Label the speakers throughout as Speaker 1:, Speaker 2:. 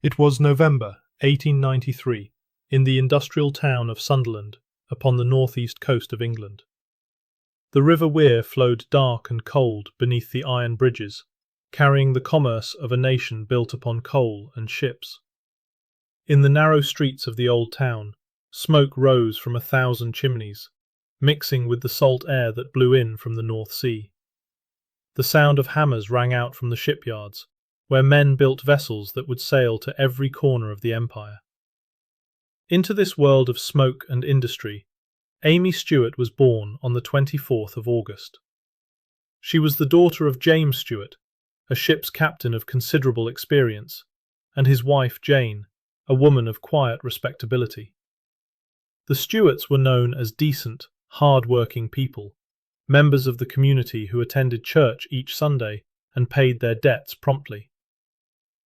Speaker 1: It was November 1893, in the industrial town of Sunderland, upon the northeast coast of England. The River Wear flowed dark and cold beneath the iron bridges, carrying the commerce of a nation built upon coal and ships. In the narrow streets of the old town, smoke rose from 1,000 chimneys, mixing with the salt air that blew in from the North Sea. The sound of hammers rang out from the shipyards, where men built vessels that would sail to every corner of the empire. Into this world of smoke and industry, Mamie Stuart was born on the 24th of August. She was the daughter of James Stuart, a ship's captain of considerable experience, and his wife Jane, a woman of quiet respectability. The Stuarts were known as decent, hard-working people, members of the community who attended church each Sunday and paid their debts promptly.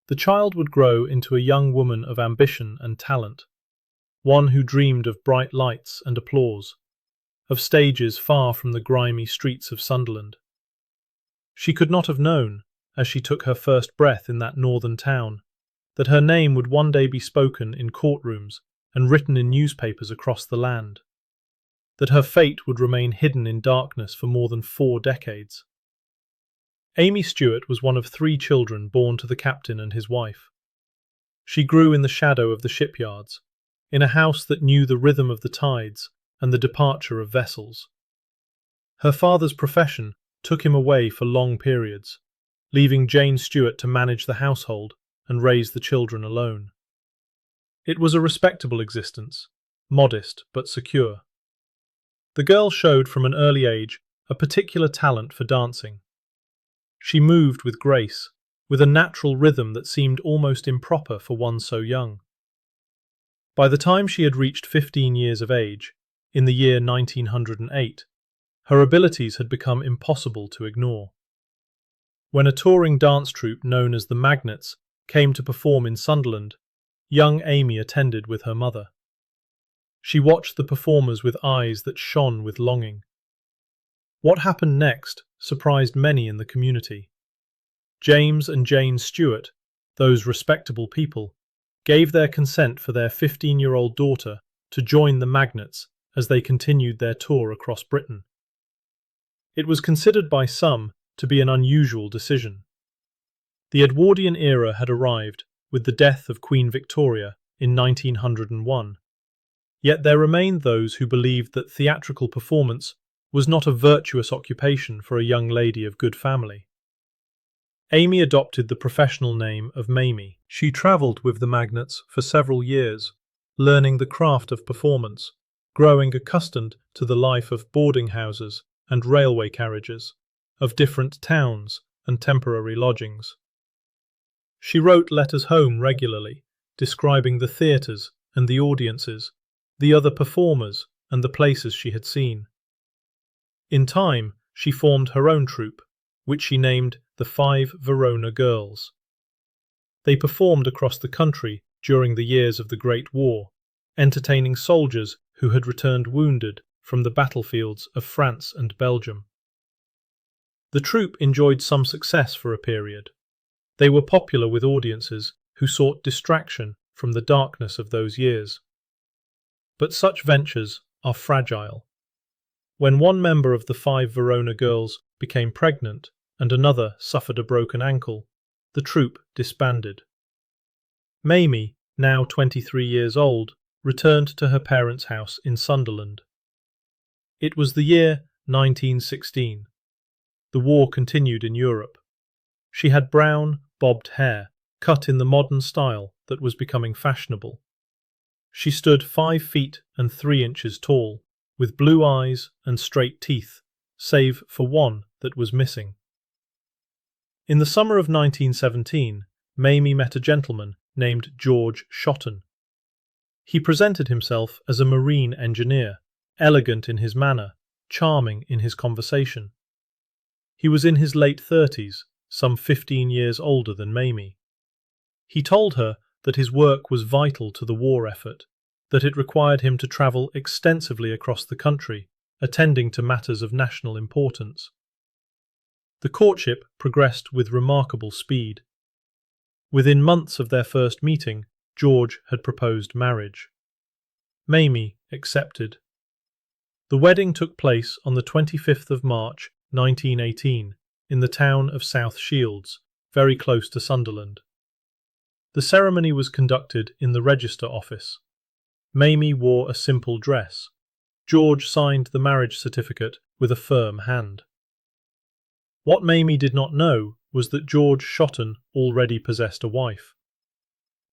Speaker 1: The child would grow into a young woman of ambition and talent, one who dreamed of bright lights and applause, of stages far from the grimy streets of Sunderland. She could not have known, as she took her first breath in that northern town, that her name would one day be spoken in courtrooms and written in newspapers across the land, that her fate would remain hidden in darkness for more than 4 decades. Mamie Stuart was one of 3 children born to the captain and his wife. She grew in the shadow of the shipyards, in a house that knew the rhythm of the tides and the departure of vessels. Her father's profession took him away for long periods, leaving Jane Stuart to manage the household and raise the children alone. It was a respectable existence, modest but secure. The girl showed from an early age a particular talent for dancing. She moved with grace, with a natural rhythm that seemed almost improper for one so young. By the time she had reached 15 years of age, in the year 1908, her abilities had become impossible to ignore. When a touring dance troupe known as the Magnets came to perform in Sunderland, young Mamie attended with her mother. She watched the performers with eyes that shone with longing. What happened next surprised many in the community. James and Jane Stuart, those respectable people, gave their consent for their 15-year-old daughter to join the Magnets as they continued their tour across Britain. It was considered by some to be an unusual decision. The Edwardian era had arrived with the death of Queen Victoria in 1901, yet there remained those who believed that theatrical performance was not a virtuous occupation for a young lady of good family. Mamie adopted the professional name of Mamie. She travelled with the Magnets for several years, learning the craft of performance, growing accustomed to the life of boarding houses and railway carriages, of different towns and temporary lodgings. She wrote letters home regularly, describing the theatres and the audiences, the other performers and the places she had seen. In time, she formed her own troupe, which she named the 5 Verona Girls. They performed across the country during the years of the Great War, entertaining soldiers who had returned wounded from the battlefields of France and Belgium. The troupe enjoyed some success for a period. They were popular with audiences who sought distraction from the darkness of those years. But such ventures are fragile. When one member of the 5 Verona Girls became pregnant and another suffered a broken ankle, the troupe disbanded. Mamie, now 23 years old, returned to her parents' house in Sunderland. It was the year 1916. The war continued in Europe. She had brown, bobbed hair, cut in the modern style that was becoming fashionable. She stood 5 feet and 3 inches tall, with blue eyes and straight teeth, save for one that was missing. In the summer of 1917, Mamie met a gentleman named George Shotton. He presented himself as a marine engineer, elegant in his manner, charming in his conversation. He was in his late 30s, some 15 years older than Mamie. He told her that his work was vital to the war effort, that it required him to travel extensively across the country, attending to matters of national importance. The courtship progressed with remarkable speed. Within months of their first meeting, George had proposed marriage. Mamie accepted. The wedding took place on the 25th of March, 1918, in the town of South Shields, very close to Sunderland. The ceremony was conducted in the register office. Mamie wore a simple dress. George signed the marriage certificate with a firm hand. What Mamie did not know was that George Shotton already possessed a wife.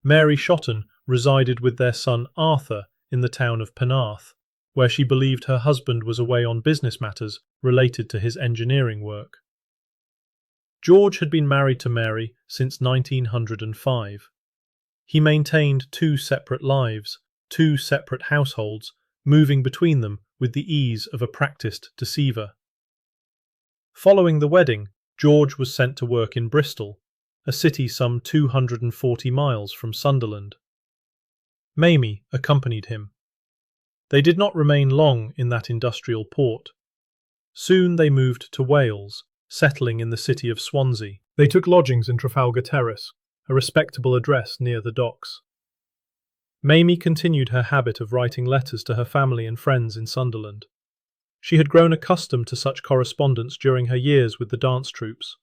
Speaker 1: Mary Shotton resided with their son Arthur in the town of Penarth, where she believed her husband was away on business matters related to his engineering work. George had been married to Mary since 1905. He maintained 2 separate lives, 2 separate households, moving between them with the ease of a practiced deceiver. Following the wedding, George was sent to work in Bristol, a city some 240 miles from Sunderland. Mamie accompanied him. They did not remain long in that industrial port. Soon they moved to Wales, settling in the city of Swansea. They took lodgings in Trafalgar Terrace, a respectable address near the docks. Mamie continued her habit of writing letters to her family and friends in Sunderland. She had grown accustomed to such correspondence during her years with the dance troupes.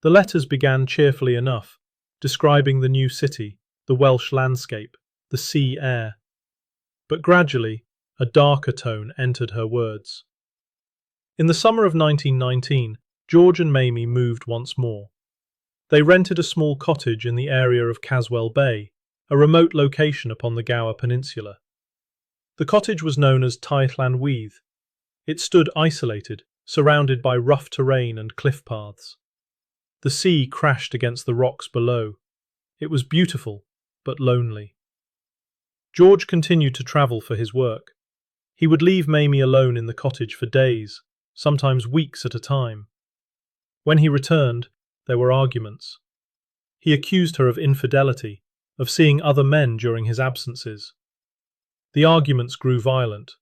Speaker 1: The letters began cheerfully enough, describing the new city, the Welsh landscape, the sea air. But gradually, a darker tone entered her words. In the summer of 1919, George and Mamie moved once more. They rented a small cottage in the area of Caswell Bay, a remote location upon the Gower Peninsula. The cottage was known as Untitled Chapter. It stood isolated, surrounded by rough terrain and cliff paths. The sea crashed against the rocks below. It was beautiful, but lonely. George continued to travel for his work. He would leave Mamie alone in the cottage for days, sometimes weeks at a time. When he returned, there were arguments. He accused her of infidelity, of seeing other men during his absences. The arguments grew violent.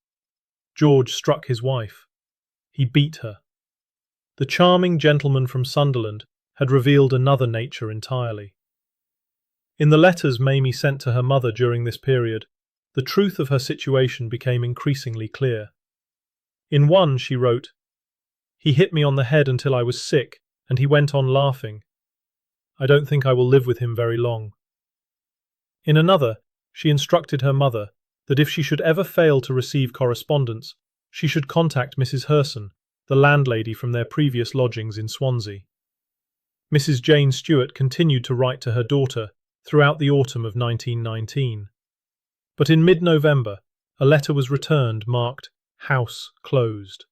Speaker 1: George struck his wife. He beat her. The charming gentleman from Sunderland had revealed another nature entirely. In the letters Mamie sent to her mother during this period, the truth of her situation became increasingly clear. In one, she wrote, "He hit me on the head until I was sick, and he went on laughing. I don't think I will live with him very long." In another, she instructed her mother that if she should ever fail to receive correspondence, she should contact Mrs. Herson, the landlady from their previous lodgings in Swansea. Mrs. Jane Stuart continued to write to her daughter throughout the autumn of 1919. But in mid-November, a letter was returned marked "House Closed."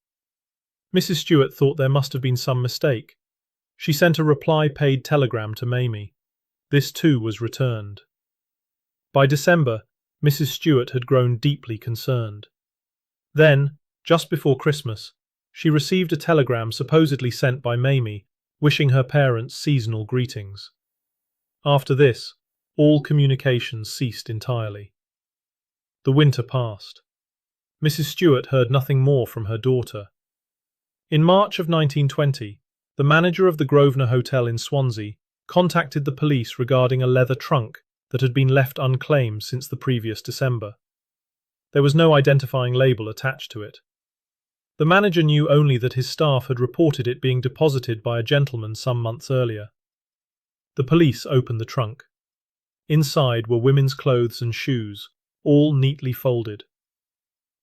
Speaker 1: Mrs. Stuart thought there must have been some mistake. She sent a reply-paid telegram to Mamie. This too was returned. By December, Mrs. Stuart had grown deeply concerned. Then, just before Christmas, she received a telegram supposedly sent by Mamie, wishing her parents seasonal greetings. After this, all communications ceased entirely. The winter passed. Mrs. Stuart heard nothing more from her daughter. In March of 1920, the manager of the Grosvenor Hotel in Swansea contacted the police regarding a leather trunk that had been left unclaimed since the previous December. There was no identifying label attached to it. The manager knew only that his staff had reported it being deposited by a gentleman some months earlier. The police opened the trunk. Inside were women's clothes and shoes, all neatly folded.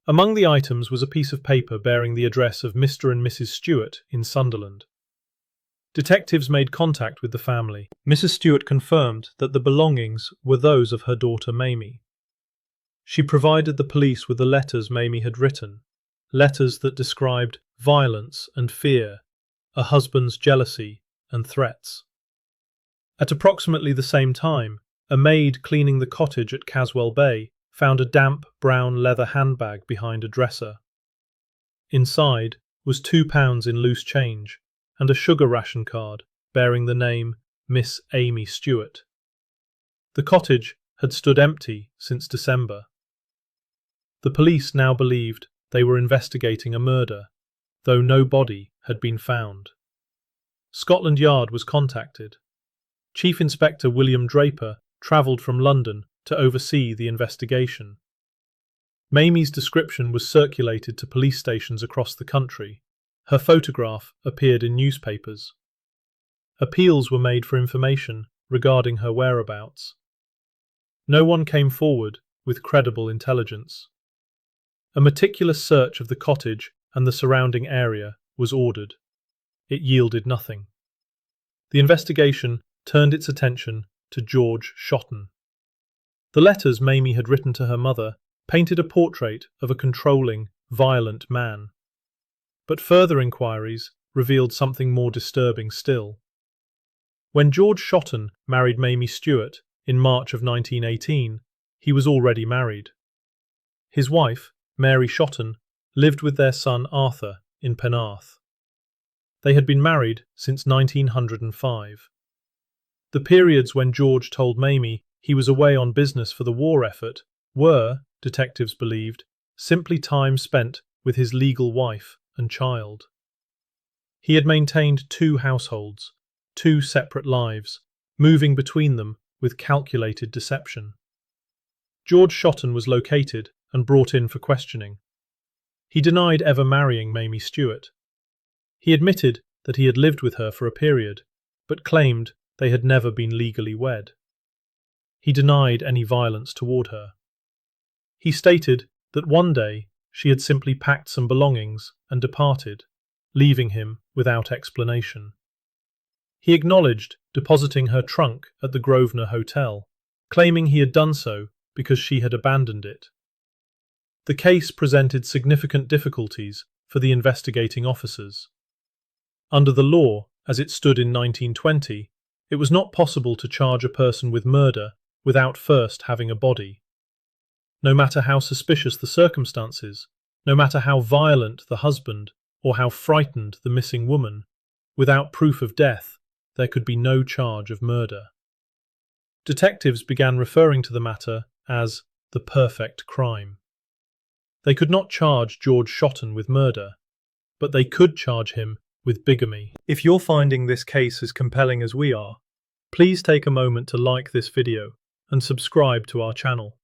Speaker 1: Among the items was a piece of paper bearing the address of Mr. and Mrs. Stuart in Sunderland. Detectives made contact with the family. Mrs. Stuart confirmed that the belongings were those of her daughter Mamie. She provided the police with the letters Mamie had written, letters that described violence and fear, a husband's jealousy and threats. At approximately the same time, a maid cleaning the cottage at Caswell Bay found a damp brown leather handbag behind a dresser. Inside was £2 in loose change and a sugar ration card bearing the name Miss Mamie Stuart. The cottage had stood empty since December. The police now believed they were investigating a murder, though no body had been found. Scotland Yard was contacted. Chief Inspector William Draper travelled from London to oversee the investigation. Mamie's description was circulated to police stations across the country. Her photograph appeared in newspapers. Appeals were made for information regarding her whereabouts. No one came forward with credible intelligence. A meticulous search of the cottage and the surrounding area was ordered. It yielded nothing. The investigation turned its attention to George Shotton. The letters Mamie had written to her mother painted a portrait of a controlling, violent man. But further inquiries revealed something more disturbing still. When George Shotton married Mamie Stuart in March of 1918, he was already married. His wife, Mary Shotton, lived with their son Arthur in Penarth. They had been married since 1905. The periods when George told Mamie he was away on business for the war effort were, detectives believed, simply time spent with his legal wife and child. He had maintained two households, two separate lives, moving between them with calculated deception. George Shotton was located and brought in for questioning. He denied ever marrying Mamie Stuart. He admitted that he had lived with her for a period, but claimed they had never been legally wed. He denied any violence toward her. He stated that one day she had simply packed some belongings and departed, leaving him without explanation. He acknowledged depositing her trunk at the Grosvenor Hotel, claiming he had done so because she had abandoned it. The case presented significant difficulties for the investigating officers. Under the law, as it stood in 1920, it was not possible to charge a person with murder without first having a body. No matter how suspicious the circumstances, no matter how violent the husband or how frightened the missing woman, without proof of death, there could be no charge of murder. Detectives began referring to the matter as the perfect crime. They could not charge George Shotton with murder, but they could charge him with bigamy. If you're finding this case as compelling as we are, please take a moment to like this video and subscribe to our channel.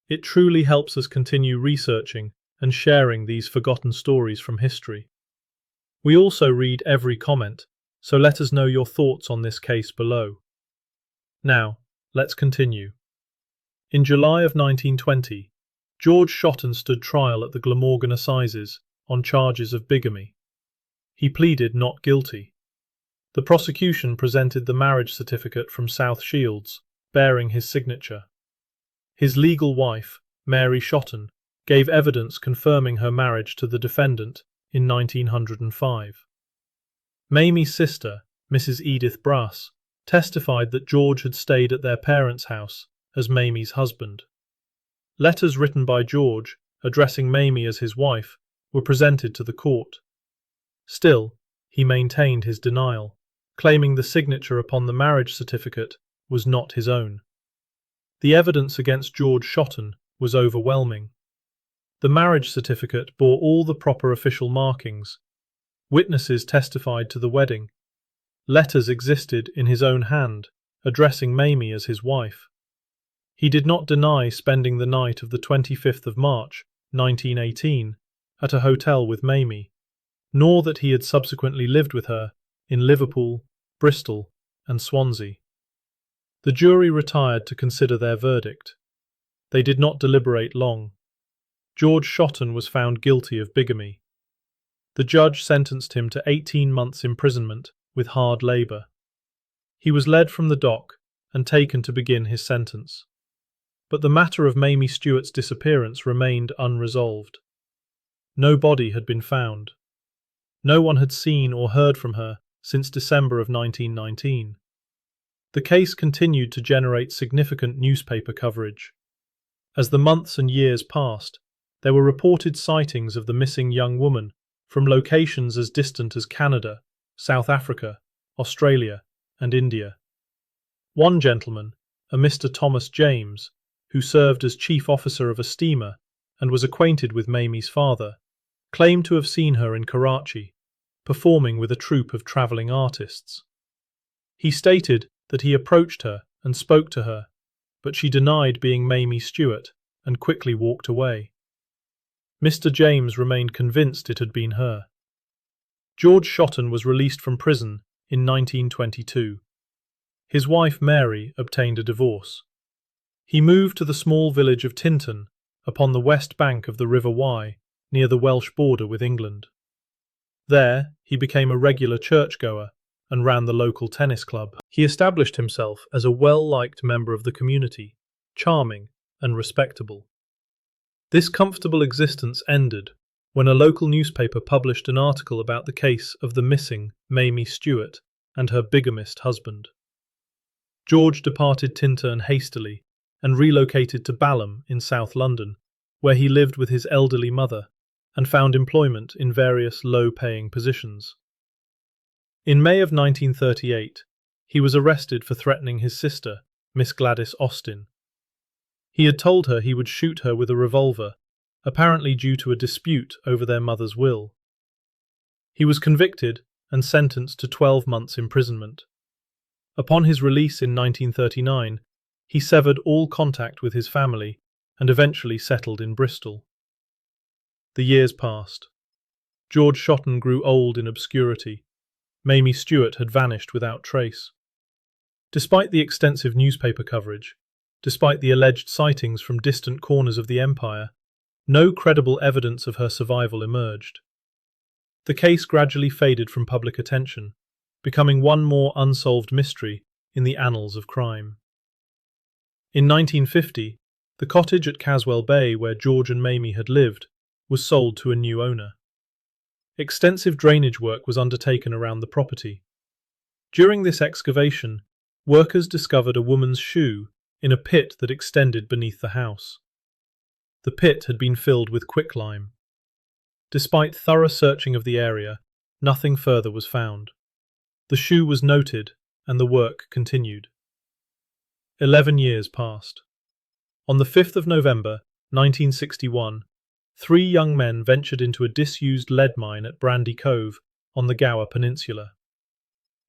Speaker 1: It truly helps us continue researching and sharing these forgotten stories from history. We also read every comment, so let us know your thoughts on this case below. Now, let's continue. In July of 1920, George Shotton stood trial at the Glamorgan Assizes on charges of bigamy. He pleaded not guilty. The prosecution presented the marriage certificate from South Shields, bearing his signature. His legal wife, Mary Shotton, gave evidence confirming her marriage to the defendant in 1905. Mamie's sister, Mrs. Edith Brass, testified that George had stayed at their parents' house as Mamie's husband. Letters written by George, addressing Mamie as his wife, were presented to the court. Still, he maintained his denial, claiming the signature upon the marriage certificate was not his own. The evidence against George Shotton was overwhelming. The marriage certificate bore all the proper official markings. Witnesses testified to the wedding. Letters existed in his own hand, addressing Mamie as his wife. He did not deny spending the night of the 25th of March, 1918, at a hotel with Mamie, nor that he had subsequently lived with her in Liverpool, Bristol, and Swansea. The jury retired to consider their verdict. They did not deliberate long. George Shotton was found guilty of bigamy. The judge sentenced him to 18 months' imprisonment with hard labour. He was led from the dock and taken to begin his sentence. But the matter of Mamie Stuart's disappearance remained unresolved. No body had been found. No one had seen or heard from her since December of 1919. The case continued to generate significant newspaper coverage. As the months and years passed, there were reported sightings of the missing young woman from locations as distant as Canada, South Africa, Australia, and India. One gentleman, a Mr. Thomas James, who served as chief officer of a steamer and was acquainted with Mamie's father, claimed to have seen her in Karachi, performing with a troupe of travelling artists. He stated that he approached her and spoke to her, but she denied being Mamie Stuart and quickly walked away. Mr. James remained convinced it had been her. George Shotton was released from prison in 1922. His wife Mary obtained a divorce. He moved to the small village of Tintern, upon the west bank of the River Wye, near the Welsh border with England. There, he became a regular churchgoer and ran the local tennis club. He established himself as a well-liked member of the community, charming and respectable. This comfortable existence ended when a local newspaper published an article about the case of the missing Mamie Stuart and her bigamist husband. George departed Tintern hastily and relocated to Balham in South London, where he lived with his elderly mother and found employment in various low-paying positions. In May of 1938, he was arrested for threatening his sister, Miss Gladys Austin. He had told her he would shoot her with a revolver, apparently due to a dispute over their mother's will. He was convicted and sentenced to 12 months' imprisonment. Upon his release in 1939, he severed all contact with his family and eventually settled in Bristol. The years passed. George Shotton grew old in obscurity. Mamie Stuart had vanished without trace. Despite the extensive newspaper coverage, despite the alleged sightings from distant corners of the empire, no credible evidence of her survival emerged. The case gradually faded from public attention, becoming one more unsolved mystery in the annals of crime. In 1950, the cottage at Caswell Bay where George and Mamie had lived was sold to a new owner. Extensive drainage work was undertaken around the property. During this excavation, workers discovered a woman's shoe in a pit that extended beneath the house. The pit had been filled with quicklime. Despite thorough searching of the area, nothing further was found. The shoe was noted, and the work continued. 11 years passed. On the 5th of November, 1961, 3 young men ventured into a disused lead mine at Brandy Cove on the Gower Peninsula.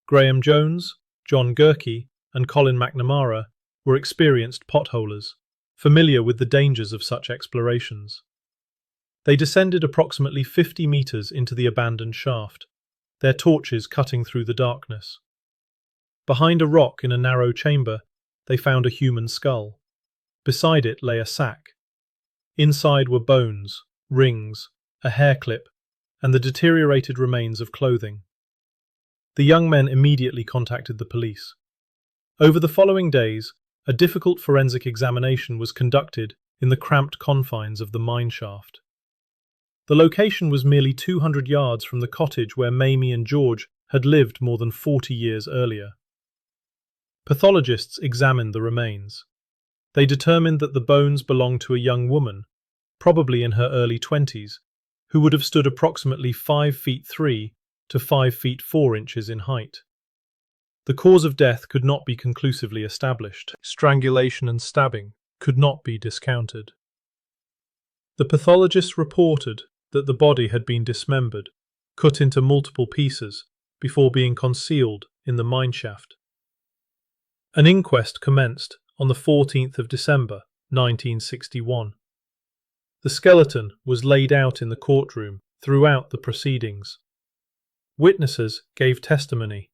Speaker 1: Graham Jones, John Gerke, and Colin McNamara were experienced potholers, familiar with the dangers of such explorations. They descended approximately 50 meters into the abandoned shaft, their torches cutting through the darkness. Behind a rock in a narrow chamber, they found a human skull. Beside it lay a sack. Inside were bones, rings, a hair clip, and the deteriorated remains of clothing. The young men immediately contacted the police. Over the following days, a difficult forensic examination was conducted in the cramped confines of the mine shaft. The location was merely 200 yards from the cottage where Mamie and George had lived more than 40 years earlier. Pathologists examined the remains. They determined that the bones belonged to a young woman, probably in her early 20s, who would have stood approximately 5 feet 3 to 5 feet 4 inches in height. The cause of death could not be conclusively established. Strangulation and stabbing could not be discounted. The pathologists reported that the body had been dismembered, cut into multiple pieces, before being concealed in the mineshaft. An inquest commenced on the 14th of December, 1961. The skeleton was laid out in the courtroom throughout the proceedings. Witnesses gave testimony.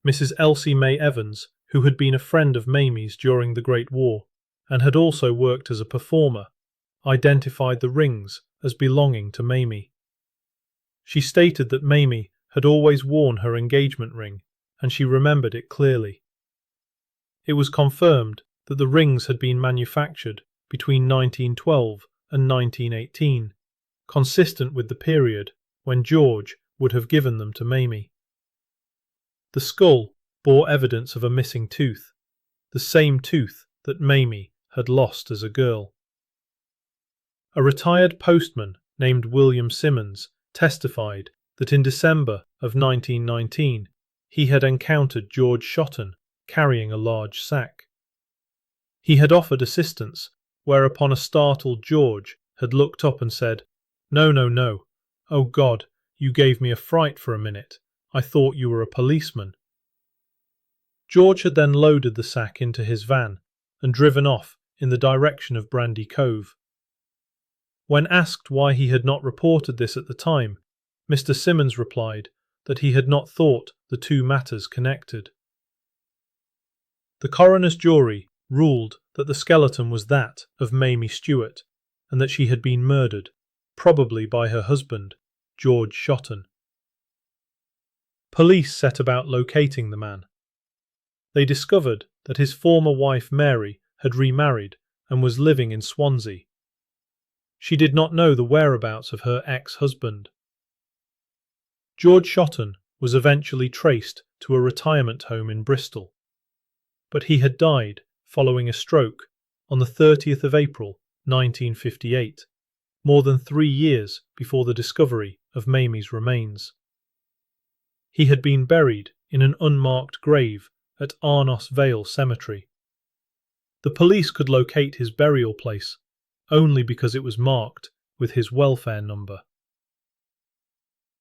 Speaker 1: Mrs. Elsie May Evans, who had been a friend of Mamie's during the Great War and had also worked as a performer, identified the rings as belonging to Mamie. She stated that Mamie had always worn her engagement ring, and she remembered it clearly. It was confirmed that the rings had been manufactured between 1912 and 1918, consistent with the period when George would have given them to Mamie. The skull bore evidence of a missing tooth, the same tooth that Mamie had lost as a girl. A retired postman named William Simmons testified that in December of 1919 he had encountered George Shotton carrying a large sack. He had offered assistance, whereupon a startled George had looked up and said, "No, no, no. Oh God, you gave me a fright for a minute. I thought you were a policeman." George had then loaded the sack into his van and driven off in the direction of Brandy Cove. When asked why he had not reported this at the time, Mr. Simmons replied that he had not thought the two matters connected. The coroner's jury ruled that the skeleton was that of Mamie Stuart and that she had been murdered, probably by her husband, George Shotton. Police set about locating the man. They discovered that his former wife Mary had remarried and was living in Swansea. She did not know the whereabouts of her ex-husband. George Shotton was eventually traced to a retirement home in Bristol, but he had died following a stroke on the 30th of April 1958, more than 3 years before the discovery of Mamie's remains. He had been buried in an unmarked grave at Arnos Vale Cemetery. The police could locate his burial place only because it was marked with his welfare number.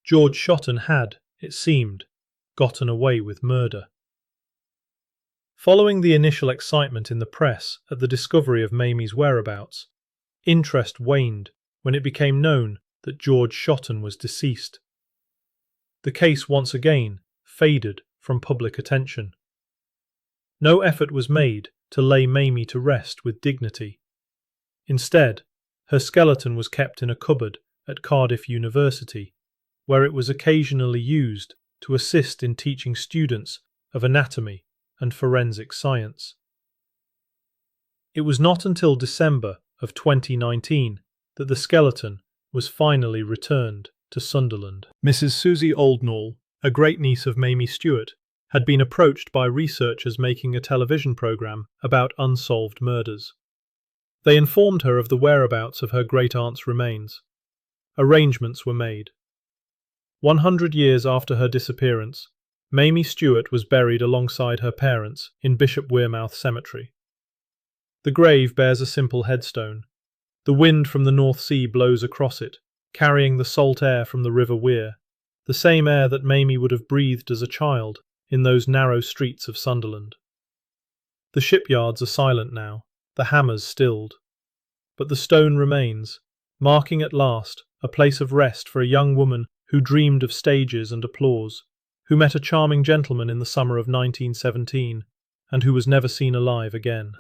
Speaker 1: George Shotton had, it seemed, gotten away with murder. Following the initial excitement in the press at the discovery of Mamie's whereabouts, interest waned when it became known that George Shotton was deceased. The case once again faded from public attention. No effort was made to lay Mamie to rest with dignity. Instead, her skeleton was kept in a cupboard at Cardiff University, where it was occasionally used to assist in teaching students of anatomy and forensic science. It was not until December of 2019 that the skeleton was finally returned to Sunderland. Mrs. Susie Oldnall, a great-niece of Mamie Stuart, had been approached by researchers making a television programme about unsolved murders. They informed her of the whereabouts of her great-aunt's remains. Arrangements were made. 100 years after her disappearance, Mamie Stuart was buried alongside her parents in Bishop Wearmouth Cemetery. The grave bears a simple headstone. The wind from the North Sea blows across it, carrying the salt air from the River Wear, the same air that Mamie would have breathed as a child in those narrow streets of Sunderland. The shipyards are silent now, the hammers stilled. But the stone remains, marking at last a place of rest for a young woman who dreamed of stages and applause, who met a charming gentleman in the summer of 1917, and who was never seen alive again.